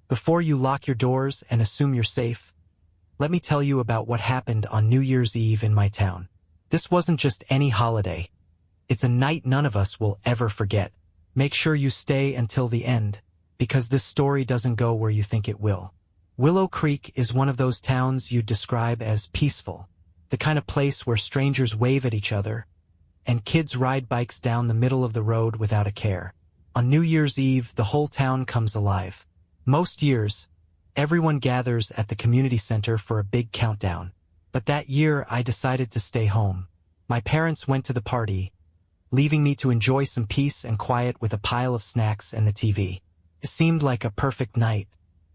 Before you lock your doors and assume you're safe, let me tell you about what happened on New Year's Eve in my town. This wasn't just any holiday. It's a night none of us will ever forget. Make sure you stay until the end, because this story doesn't go where you think it will. Willow Creek is one of those towns you'd describe as peaceful, the kind of place where strangers wave at each other, and kids ride bikes down the middle of the road without a care. On New Year's Eve, the whole town comes alive. Most years, everyone gathers at the community center for a big countdown. But that year, I decided to stay home. My parents went to the party, leaving me to enjoy some peace and quiet with a pile of snacks and the TV. It seemed like a perfect night,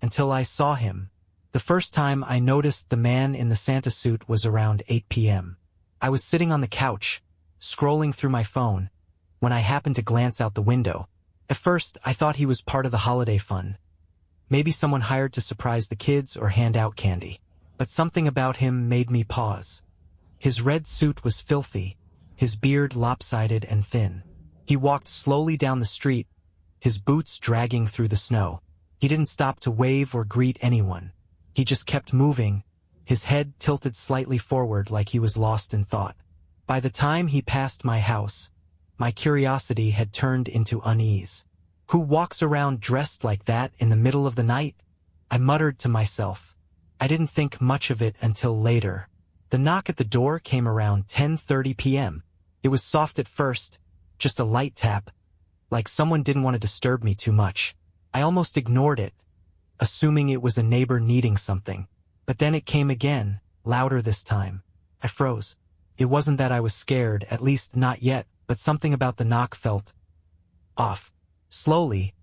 until I saw him. The first time I noticed the man in the Santa suit was around 8 p.m. I was sitting on the couch, scrolling through my phone, when I happened to glance out the window. At first, I thought he was part of the holiday fun. Maybe someone hired to surprise the kids or hand out candy. But something about him made me pause. His red suit was filthy, his beard lopsided and thin. He walked slowly down the street, his boots dragging through the snow. He didn't stop to wave or greet anyone. He just kept moving, his head tilted slightly forward like he was lost in thought. By the time he passed my house, my curiosity had turned into unease. Who walks around dressed like that in the middle of the night? I muttered to myself. I didn't think much of it until later. The knock at the door came around 10:30 p.m. It was soft at first, just a light tap, like someone didn't want to disturb me too much. I almost ignored it, assuming it was a neighbor needing something. But then it came again, louder this time. I froze. It wasn't that I was scared, at least not yet, but something about the knock felt off. Slowly,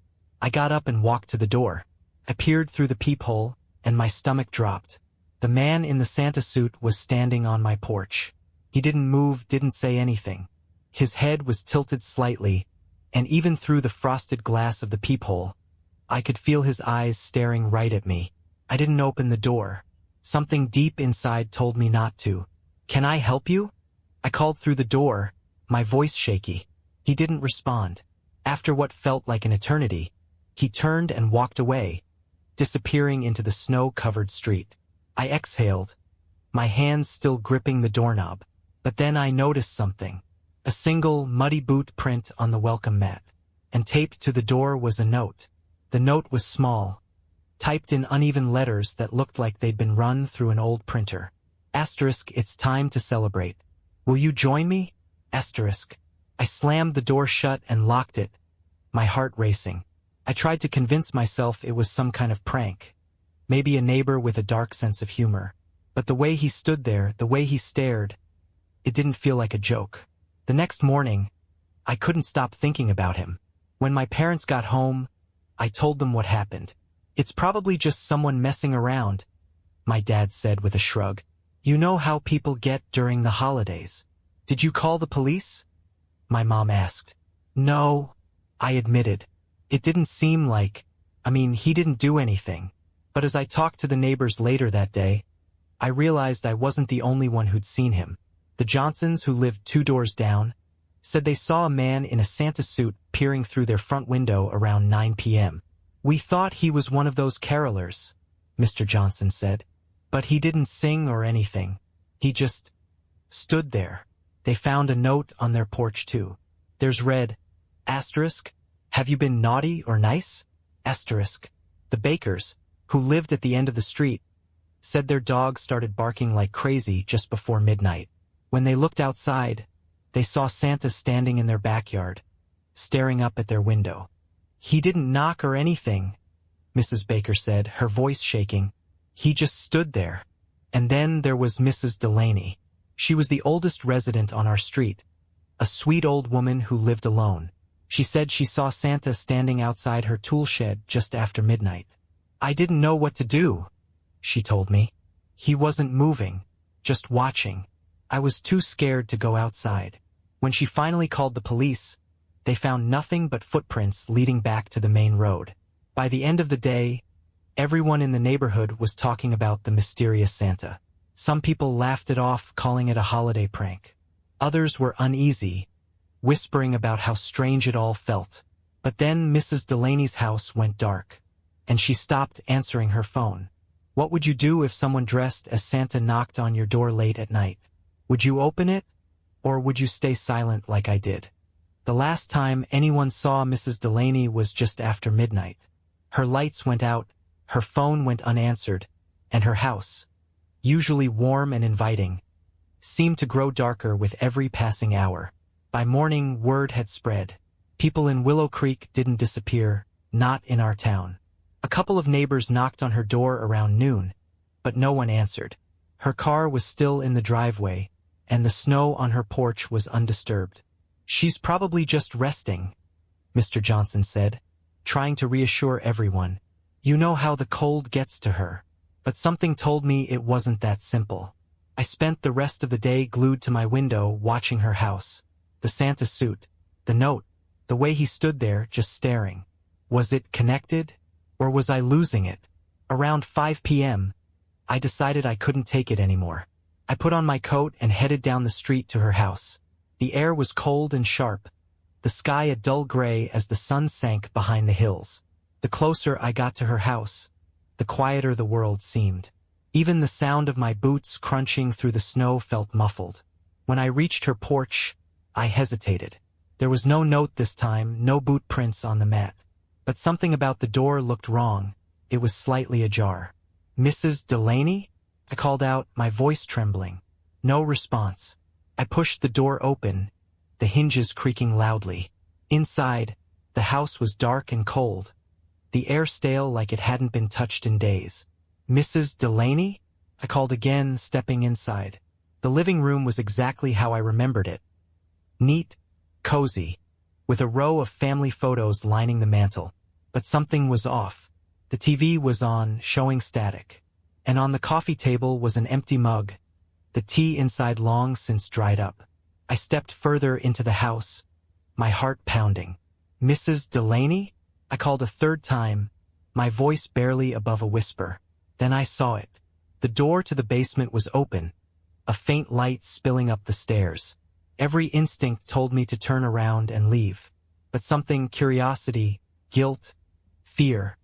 I got up and walked to the door. I peered through the peephole, and my stomach dropped. The man in the Santa suit was standing on my porch. He didn't move, didn't say anything. His head was tilted slightly, and even through the frosted glass of the peephole, I could feel his eyes staring right at me. I didn't open the door. Something deep inside told me not to. "Can I help you?" I called through the door, my voice shaky. He didn't respond. After what felt like an eternity, he turned and walked away, disappearing into the snow-covered street. I exhaled, my hands still gripping the doorknob. But then I noticed something. A single, muddy boot print on the welcome mat. And taped to the door was a note. The note was small, typed in uneven letters that looked like they'd been run through an old printer. Asterisk, it's time to celebrate. Will you join me? Asterisk. I slammed the door shut and locked it, my heart racing. I tried to convince myself it was some kind of prank. Maybe a neighbor with a dark sense of humor. But the way he stood there, the way he stared, it didn't feel like a joke. The next morning, I couldn't stop thinking about him. When my parents got home, I told them what happened. "It's probably just someone messing around," my dad said with a shrug. "You know how people get during the holidays." "Did you call the police?" my mom asked. "No," I admitted. It didn't seem like, he didn't do anything. But as I talked to the neighbors later that day, I realized I wasn't the only one who'd seen him. The Johnsons, who lived 2 doors down, said they saw a man in a Santa suit peering through their front window around 9 p.m. "We thought he was one of those carolers," Mr. Johnson said. "But he didn't sing or anything. He just stood there." They found a note on their porch too. There's read, asterisk, "Have you been naughty or nice?" Asterisk. The Bakers, who lived at the end of the street, said their dog started barking like crazy just before midnight. When they looked outside, they saw Santa standing in their backyard, staring up at their window. "He didn't knock or anything," Mrs. Baker said, her voice shaking. "He just stood there." And then there was Mrs. Delaney. She was the oldest resident on our street, a sweet old woman who lived alone. She said she saw Santa standing outside her tool shed just after midnight. "I didn't know what to do," she told me. "He wasn't moving, just watching. I was too scared to go outside." When she finally called the police, they found nothing but footprints leading back to the main road. By the end of the day, everyone in the neighborhood was talking about the mysterious Santa. Some people laughed it off, calling it a holiday prank. Others were uneasy, whispering about how strange it all felt. But then Mrs. Delaney's house went dark. and she stopped answering her phone. What would you do if someone dressed as Santa knocked on your door late at night? Would you open it, or would you stay silent like I did? The last time anyone saw Mrs. Delaney was just after midnight. Her lights went out, her phone went unanswered, and her house, usually warm and inviting, seemed to grow darker with every passing hour. By morning, word had spread. People in Willow Creek didn't disappear, not in our town. A couple of neighbors knocked on her door around noon, but no one answered. Her car was still in the driveway, and the snow on her porch was undisturbed. "She's probably just resting," Mr. Johnson said, trying to reassure everyone. "You know how the cold gets to her." But something told me it wasn't that simple. I spent the rest of the day glued to my window watching her house. The Santa suit, the note, the way he stood there just staring. Was it connected? Or was I losing it? Around 5 p.m., I decided I couldn't take it anymore. I put on my coat and headed down the street to her house. The air was cold and sharp, the sky a dull gray as the sun sank behind the hills. The closer I got to her house, the quieter the world seemed. Even the sound of my boots crunching through the snow felt muffled. When I reached her porch, I hesitated. There was no note this time, no boot prints on the mat. But something about the door looked wrong. It was slightly ajar. "Mrs. Delaney?" I called out, my voice trembling. No response. I pushed the door open, the hinges creaking loudly. Inside, the house was dark and cold, the air stale like it hadn't been touched in days. "Mrs. Delaney?" I called again, stepping inside. The living room was exactly how I remembered it. Neat, cozy, with a row of family photos lining the mantel. But something was off. The TV was on, showing static. And on the coffee table was an empty mug, the tea inside long since dried up. I stepped further into the house, my heart pounding. "Mrs. Delaney?" I called a third time, my voice barely above a whisper. Then I saw it. The door to the basement was open, a faint light spilling up the stairs. Every instinct told me to turn around and leave. But something, curiosity, guilt, fear,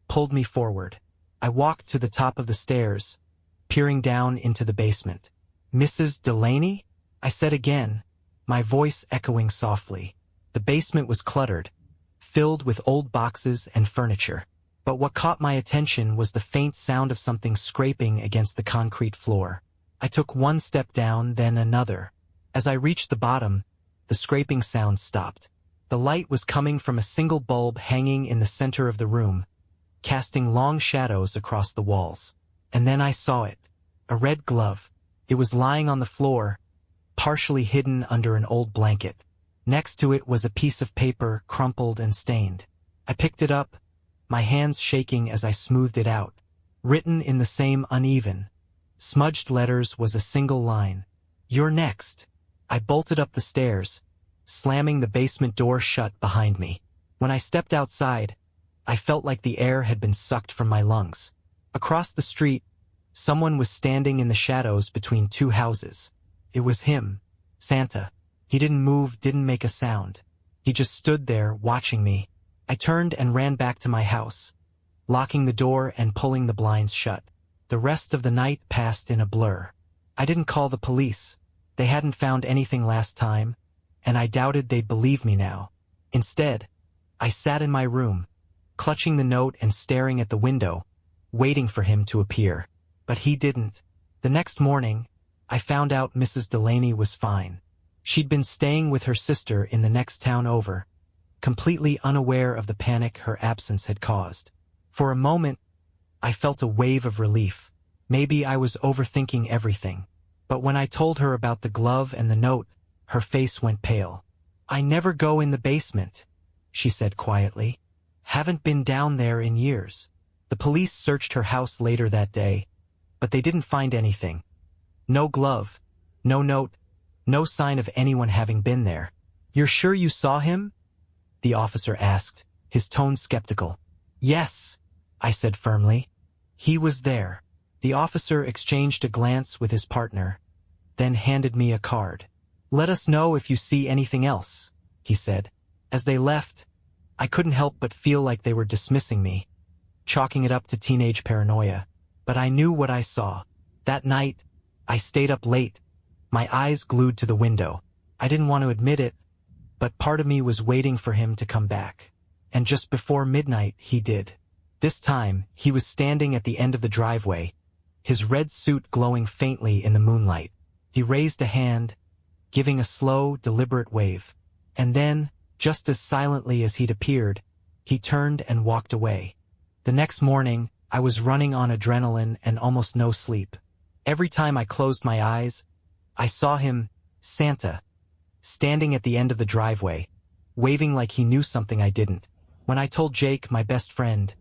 pulled me forward. I walked to the top of the stairs, peering down into the basement. "Mrs. Delaney?" I said again, my voice echoing softly. The basement was cluttered, filled with old boxes and furniture. But what caught my attention was the faint sound of something scraping against the concrete floor. I took one step down, then another. As I reached the bottom, the scraping sound stopped. The light was coming from a single bulb hanging in the center of the room, casting long shadows across the walls. And then I saw it. A red glove. It was lying on the floor, partially hidden under an old blanket. Next to it was a piece of paper, crumpled and stained. I picked it up, my hands shaking as I smoothed it out. Written in the same uneven, smudged letters was a single line. "You're next." I bolted up the stairs, slamming the basement door shut behind me. When I stepped outside, I felt like the air had been sucked from my lungs. Across the street, someone was standing in the shadows between two houses. It was him, Santa. He didn't move, didn't make a sound. He just stood there, watching me. I turned and ran back to my house, locking the door and pulling the blinds shut. The rest of the night passed in a blur. I didn't call the police. They hadn't found anything last time, and I doubted they'd believe me now. Instead, I sat in my room, clutching the note and staring at the window, waiting for him to appear. But he didn't. The next morning, I found out Mrs. Delaney was fine. She'd been staying with her sister in the next town over, completely unaware of the panic her absence had caused. For a moment, I felt a wave of relief. Maybe I was overthinking everything. But when I told her about the glove and the note, her face went pale. "I never go in the basement," she said quietly. "Haven't been down there in years." The police searched her house later that day, but they didn't find anything. No glove, no note, no sign of anyone having been there. "You're sure you saw him?" the officer asked, his tone skeptical. "Yes," I said firmly. "He was there." The officer exchanged a glance with his partner, then handed me a card. "Let us know if you see anything else," he said. As they left, I couldn't help but feel like they were dismissing me. chalking it up to teenage paranoia. But I knew what I saw. That night, I stayed up late, my eyes glued to the window. I didn't want to admit it, but part of me was waiting for him to come back. And just before midnight, he did. This time, he was standing at the end of the driveway, his red suit glowing faintly in the moonlight. He raised a hand, giving a slow, deliberate wave. And then, just as silently as he'd appeared, he turned and walked away. The next morning, I was running on adrenaline and almost no sleep. Every time I closed my eyes, I saw him, Santa, standing at the end of the driveway, waving like he knew something I didn't. When I told Jake, my best friend,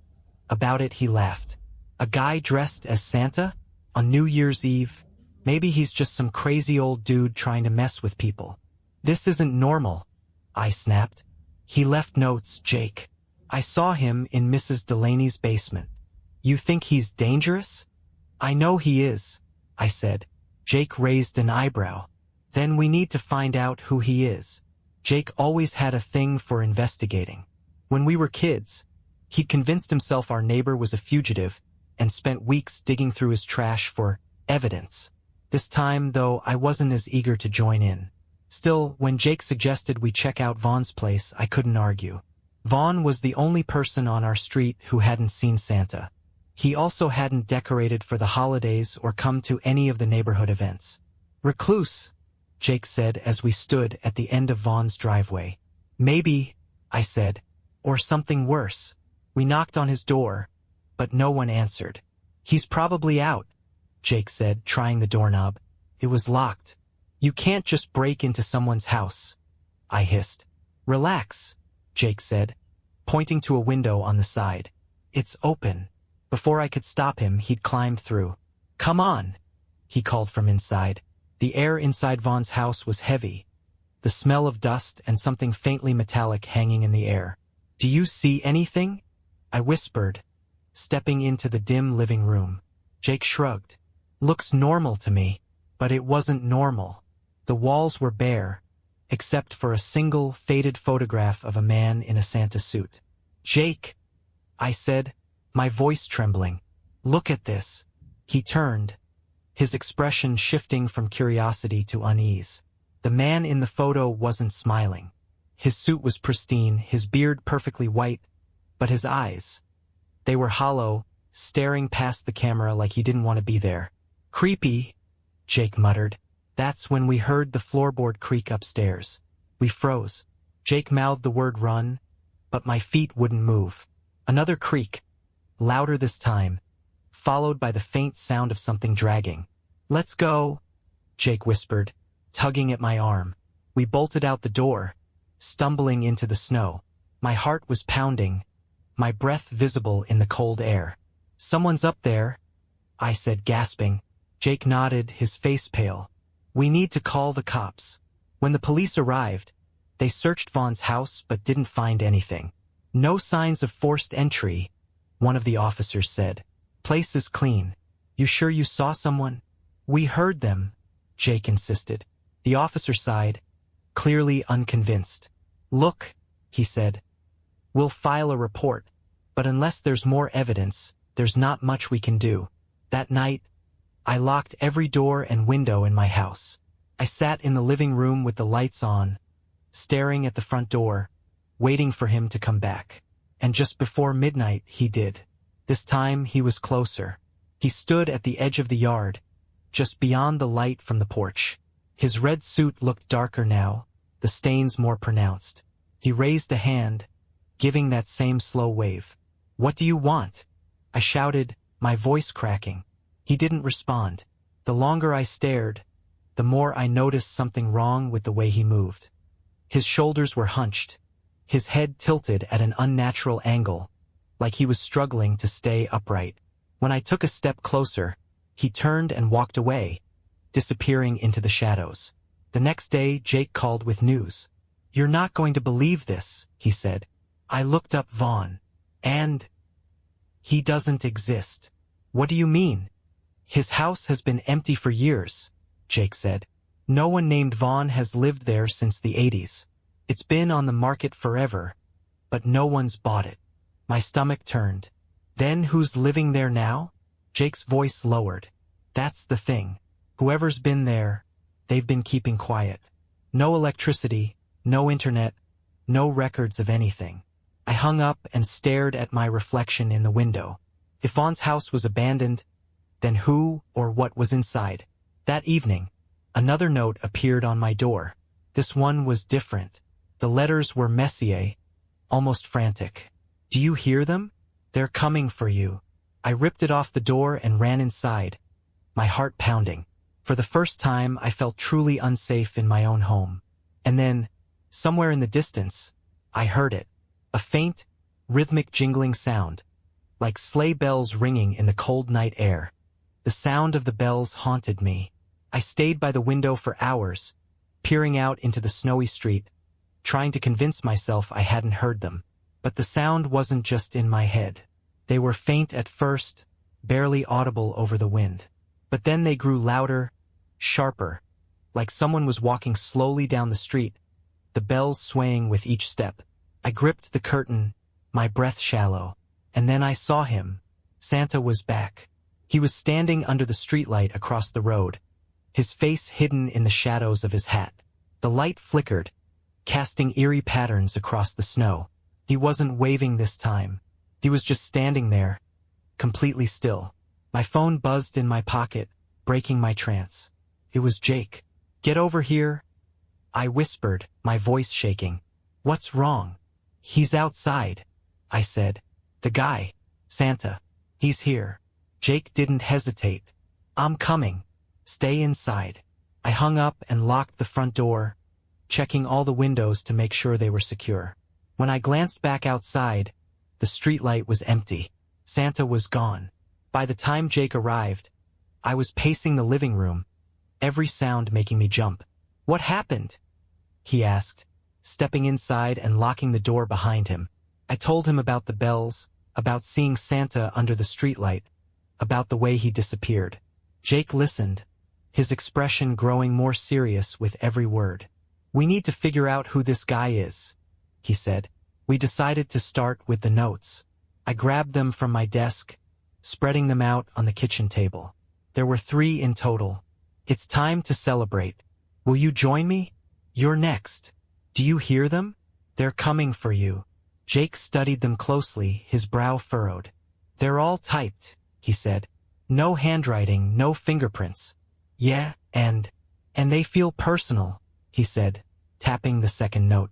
about it, he laughed. A guy dressed as Santa? On New Year's Eve? Maybe he's just some crazy old dude trying to mess with people. This isn't normal, I snapped. He left notes, Jake. I saw him in Mrs. Delaney's basement. You think he's dangerous? I know he is, I said. Jake raised an eyebrow. Then we need to find out who he is. Jake always had a thing for investigating. When we were kids, he'd convinced himself our neighbor was a fugitive and spent weeks digging through his trash for evidence. This time, though, I wasn't as eager to join in. Still, when Jake suggested we check out Vaughn's place, I couldn't argue. Vaughn was the only person on our street who hadn't seen Santa. He also hadn't decorated for the holidays or come to any of the neighborhood events. Recluse, Jake said as we stood at the end of Vaughn's driveway. Maybe, I said, or something worse. We knocked on his door, but no one answered. He's probably out, Jake said, trying the doorknob. It was locked. You can't just break into someone's house, I hissed. Relax, Jake said, pointing to a window on the side. It's open. Before I could stop him, he'd climbed through. Come on, he called from inside. The air inside Vaughn's house was heavy, the smell of dust and something faintly metallic hanging in the air. Do you see anything? I whispered, stepping into the dim living room. Jake shrugged. Looks normal to me, but it wasn't normal. The walls were bare, except for a single faded photograph of a man in a Santa suit. Jake, I said, my voice trembling. Look at this. He turned, his expression shifting from curiosity to unease. The man in the photo wasn't smiling. His suit was pristine, his beard perfectly white, but his eyes, they were hollow, staring past the camera like he didn't want to be there. Creepy, Jake muttered. That's when we heard the floorboard creak upstairs. We froze. Jake mouthed the word run, but my feet wouldn't move. Another creak, louder this time, followed by the faint sound of something dragging. Let's go, Jake whispered, tugging at my arm. We bolted out the door, stumbling into the snow. My heart was pounding, my breath visible in the cold air. Someone's up there, I said, gasping. Jake nodded, his face pale. We need to call the cops. When the police arrived, they searched Vaughn's house but didn't find anything. No signs of forced entry, one of the officers said. Place is clean. You sure you saw someone? We heard them, Jake insisted. The officer sighed, clearly unconvinced. Look, he said. We'll file a report, but unless there's more evidence, there's not much we can do. That night, I locked every door and window in my house. I sat in the living room with the lights on, staring at the front door, waiting for him to come back. And just before midnight, he did. This time, he was closer. He stood at the edge of the yard, just beyond the light from the porch. His red suit looked darker now, the stains more pronounced. He raised a hand, giving that same slow wave. What do you want? I shouted, my voice cracking. He didn't respond. The longer I stared, the more I noticed something wrong with the way he moved. His shoulders were hunched, his head tilted at an unnatural angle, like he was struggling to stay upright. When I took a step closer, he turned and walked away, disappearing into the shadows. The next day, Jake called with news. You're not going to believe this, he said. I looked up Vaughn, and he doesn't exist. What do you mean? His house has been empty for years, Jake said. No one named Vaughn has lived there since the 80s. It's been on the market forever, but no one's bought it. My stomach turned. Then who's living there now? Jake's voice lowered. That's the thing. Whoever's been there, they've been keeping quiet. No electricity, no internet, no records of anything. I hung up and stared at my reflection in the window. If Vaughn's house was abandoned, then who or what was inside? That evening, another note appeared on my door. This one was different. The letters were Messier, almost frantic. Do you hear them? They're coming for you. I ripped it off the door and ran inside, my heart pounding. For the first time, I felt truly unsafe in my own home. And then, somewhere in the distance, I heard it. A faint, rhythmic jingling sound, like sleigh bells ringing in the cold night air. The sound of the bells haunted me. I stayed by the window for hours, peering out into the snowy street, trying to convince myself I hadn't heard them. But the sound wasn't just in my head. They were faint at first, barely audible over the wind. But then they grew louder, sharper, like someone was walking slowly down the street, the bells swaying with each step. I gripped the curtain, my breath shallow, and then I saw him. Santa was back. He was standing under the streetlight across the road, his face hidden in the shadows of his hat. The light flickered, casting eerie patterns across the snow. He wasn't waving this time. He was just standing there, completely still. My phone buzzed in my pocket, breaking my trance. It was Jake. Get over here, I whispered, my voice shaking. What's wrong? He's outside, I said. The guy, Santa, he's here. Jake didn't hesitate. I'm coming. Stay inside. I hung up and locked the front door, checking all the windows to make sure they were secure. When I glanced back outside, the streetlight was empty. Santa was gone. By the time Jake arrived, I was pacing the living room, every sound making me jump. What happened? He asked, stepping inside and locking the door behind him. I told him about the bells, about seeing Santa under the streetlight, about the way he disappeared. Jake listened, his expression growing more serious with every word. We need to figure out who this guy is, he said. We decided to start with the notes. I grabbed them from my desk, spreading them out on the kitchen table. There were 3 in total. It's time to celebrate. Will you join me? You're next. Do you hear them? They're coming for you. Jake studied them closely, his brow furrowed. They're all typed, he said. No handwriting, no fingerprints. Yeah, and they feel personal, he said, tapping the second note.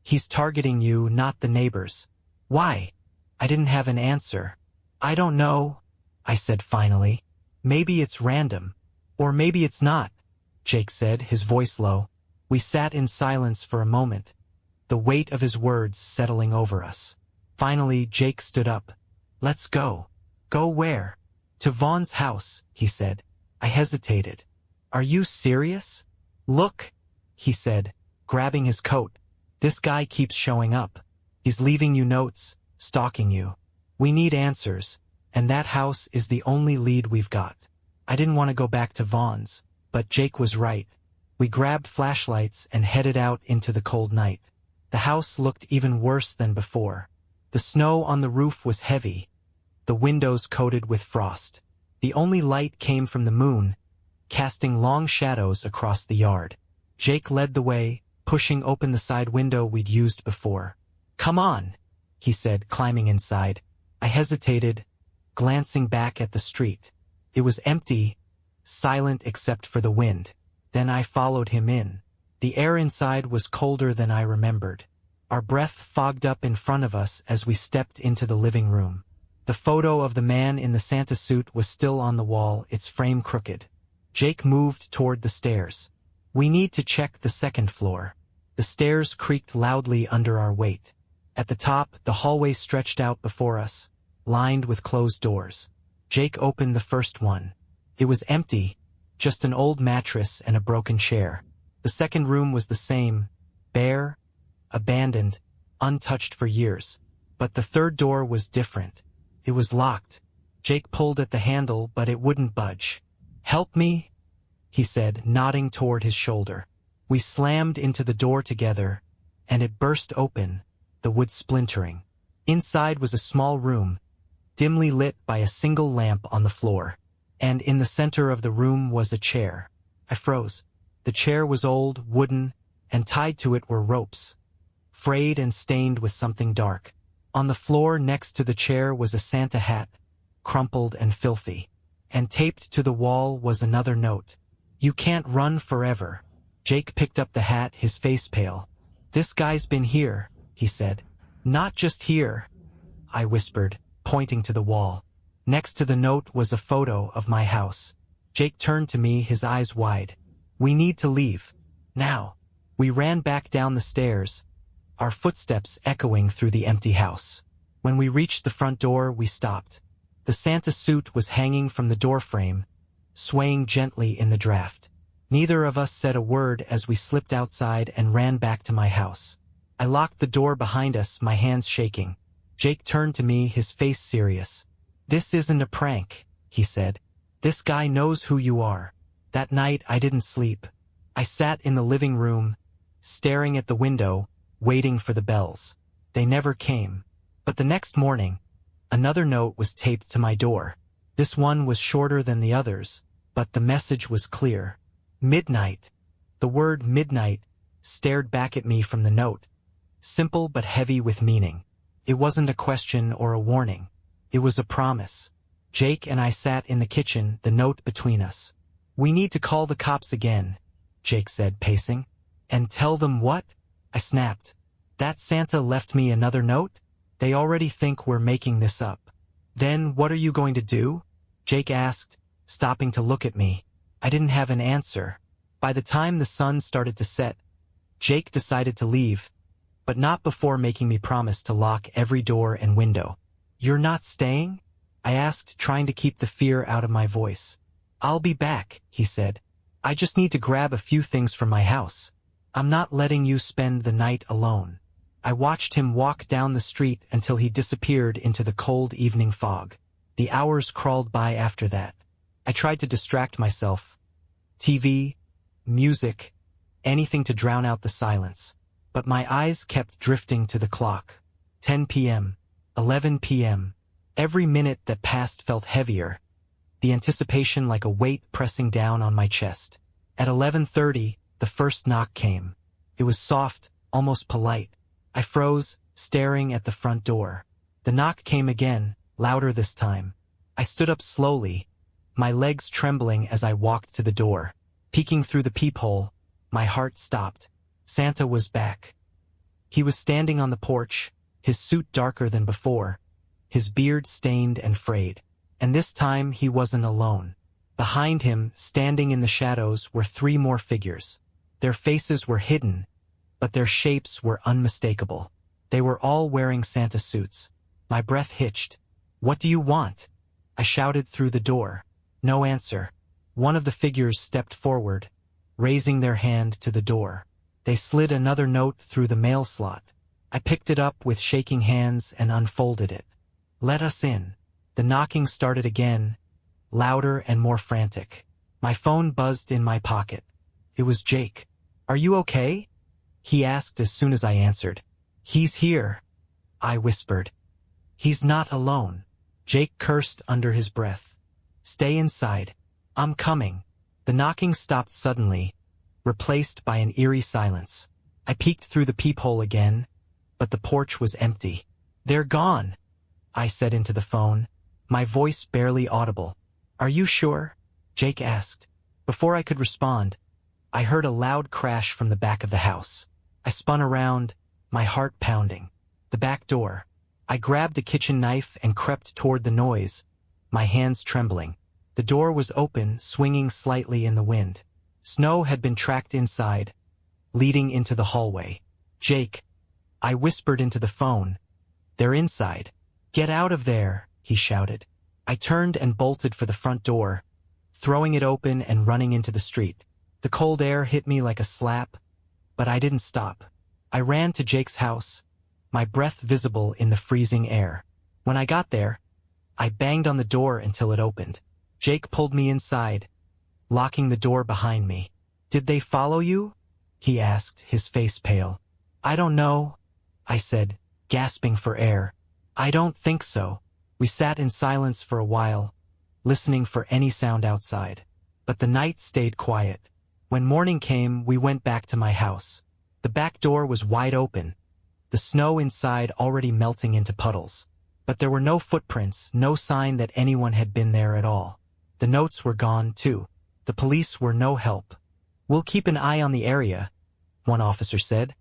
He's targeting you, not the neighbors. Why? I didn't have an answer. I don't know, I said finally. Maybe it's random. Or maybe it's not, Jake said, his voice low. We sat in silence for a moment, the weight of his words settling over us. Finally, Jake stood up. Let's go. Go where? To Vaughn's house, he said. I hesitated. Are you serious? Look, he said, grabbing his coat. This guy keeps showing up. He's leaving you notes, stalking you. We need answers, and that house is the only lead we've got. I didn't want to go back to Vaughn's, but Jake was right. We grabbed flashlights and headed out into the cold night. The house looked even worse than before. The snow on the roof was heavy, the windows coated with frost. The only light came from the moon, casting long shadows across the yard. Jake led the way, pushing open the side window we'd used before. Come on, he said, climbing inside. I hesitated, glancing back at the street. It was empty, silent except for the wind. Then I followed him in. The air inside was colder than I remembered. Our breath fogged up in front of us as we stepped into the living room. The photo of the man in the Santa suit was still on the wall, its frame crooked. Jake moved toward the stairs. We need to check the second floor. The stairs creaked loudly under our weight. At the top, the hallway stretched out before us, lined with closed doors. Jake opened the first one. It was empty, just an old mattress and a broken chair. The second room was the same, bare, abandoned, untouched for years. But the third door was different. It was locked. Jake pulled at the handle, but it wouldn't budge. Help me, he said, nodding toward his shoulder. We slammed into the door together, and it burst open, the wood splintering. Inside was a small room, dimly lit by a single lamp on the floor. And in the center of the room was a chair. I froze. The chair was old, wooden, and tied to it were ropes, frayed and stained with something dark. On the floor next to the chair was a Santa hat, crumpled and filthy. And taped to the wall was another note. "You can't run forever." Jake picked up the hat, his face pale. "This guy's been here," he said. "Not just here," I whispered, pointing to the wall. Next to the note was a photo of my house. Jake turned to me, his eyes wide. "We need to leave. Now." We ran back down the stairs, our footsteps echoing through the empty house. When we reached the front door, we stopped. The Santa suit was hanging from the doorframe, swaying gently in the draft. Neither of us said a word as we slipped outside and ran back to my house. I locked the door behind us, my hands shaking. Jake turned to me, his face serious. "This isn't a prank," he said. "This guy knows who you are." That night I didn't sleep. I sat in the living room, staring at the window, waiting for the bells. They never came. But the next morning, another note was taped to my door. This one was shorter than the others, but the message was clear. "Midnight." The word midnight stared back at me from the note, simple but heavy with meaning. It wasn't a question or a warning. It was a promise. Jake and I sat in the kitchen, the note between us. "We need to call the cops again," Jake said, pacing. "And tell them what?" I snapped. "That Santa left me another note? They already think we're making this up." "Then what are you going to do?" Jake asked, stopping to look at me. I didn't have an answer. By the time the sun started to set, Jake decided to leave, but not before making me promise to lock every door and window. "You're not staying?" I asked, trying to keep the fear out of my voice. "I'll be back," he said. "I just need to grab a few things from my house. I'm not letting you spend the night alone." I watched him walk down the street until he disappeared into the cold evening fog. The hours crawled by after that. I tried to distract myself. TV, music, anything to drown out the silence. But my eyes kept drifting to the clock. 10 p.m., 11 p.m. Every minute that passed felt heavier, the anticipation like a weight pressing down on my chest. At 11:30, the first knock came. It was soft, almost polite. I froze, staring at the front door. The knock came again, louder this time. I stood up slowly, my legs trembling as I walked to the door. Peeking through the peephole, my heart stopped. Santa was back. He was standing on the porch, his suit darker than before, his beard stained and frayed. And this time he wasn't alone. Behind him, standing in the shadows, were 3 more figures. Their faces were hidden, but their shapes were unmistakable. They were all wearing Santa suits. My breath hitched. "What do you want?" I shouted through the door. No answer. One of the figures stepped forward, raising their hand to the door. They slid another note through the mail slot. I picked it up with shaking hands and unfolded it. "Let us in." The knocking started again, louder and more frantic. My phone buzzed in my pocket. It was Jake. "Are you okay?" he asked as soon as I answered. "He's here," I whispered. "He's not alone." Jake cursed under his breath. "Stay inside. I'm coming." The knocking stopped suddenly, replaced by an eerie silence. I peeked through the peephole again, but the porch was empty. "They're gone," I said into the phone, my voice barely audible. "Are you sure?" Jake asked. Before I could respond, I heard a loud crash from the back of the house. I spun around, my heart pounding. The back door. I grabbed a kitchen knife and crept toward the noise, my hands trembling. The door was open, swinging slightly in the wind. Snow had been tracked inside, leading into the hallway. "Jake," I whispered into the phone. "They're inside." "Get out of there," he shouted. I turned and bolted for the front door, throwing it open and running into the street. The cold air hit me like a slap, but I didn't stop. I ran to Jake's house, my breath visible in the freezing air. When I got there, I banged on the door until it opened. Jake pulled me inside, locking the door behind me. "Did they follow you?" he asked, his face pale. "I don't know," I said, gasping for air. "I don't think so." We sat in silence for a while, listening for any sound outside. But the night stayed quiet. When morning came, we went back to my house. The back door was wide open, the snow inside already melting into puddles. But there were no footprints, no sign that anyone had been there at all. The notes were gone, too. The police were no help. "We'll keep an eye on the area," one officer said.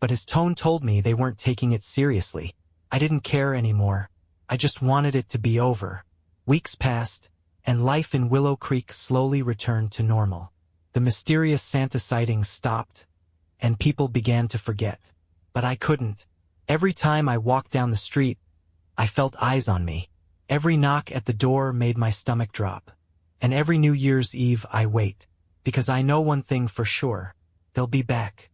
But his tone told me they weren't taking it seriously. I didn't care anymore. I just wanted it to be over. Weeks passed, and life in Willow Creek slowly returned to normal. The mysterious Santa sightings stopped, and people began to forget. But I couldn't. Every time I walked down the street, I felt eyes on me. Every knock at the door made my stomach drop. And every New Year's Eve I wait, because I know one thing for sure: they'll be back.